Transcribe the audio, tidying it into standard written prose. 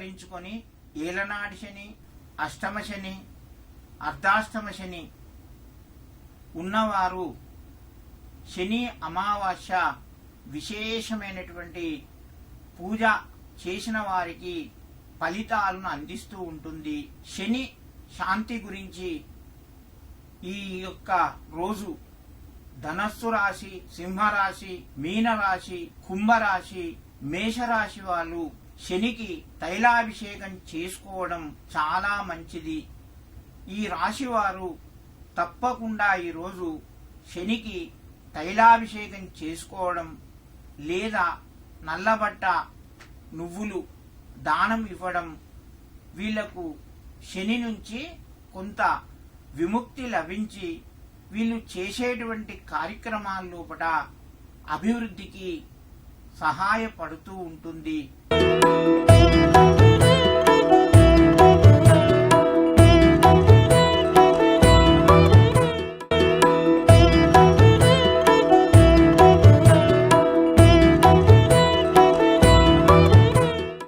పురస్కరించుకొని ఏలనాటి శని, అష్టమ శని, అర్ధాష్టమ శని ఉన్నవారు శని అమావాస్య విశేషమైనటువంటి పూజ చేసిన వారికి ఫలితాలను అందిస్తూ ఉంటుంది. శని శాంతి గురించి ఈ యొక్క రోజు ధనస్సు రాశి, సింహరాశి, మీనరాశి, కుంభరాశి, మేషరాశి వాళ్ళు శనికి తైలాభిషేకం చేసుకోవడం చాలా మంచిది. ఈ రాశి వారు తప్పకుండా ఈరోజు శనికి తైలాభిషేకం చేసుకోవడం లేదా నల్లబట్ట నువ్వులు దానం ఇవ్వడం వీళ్లకు శని నుంచి కొంత విముక్తి లభించి వీళ్ళు చేసేటువంటి కార్యక్రమాల లోపల అభివృద్ధికి సహాయపడుతూ ఉంటుంది.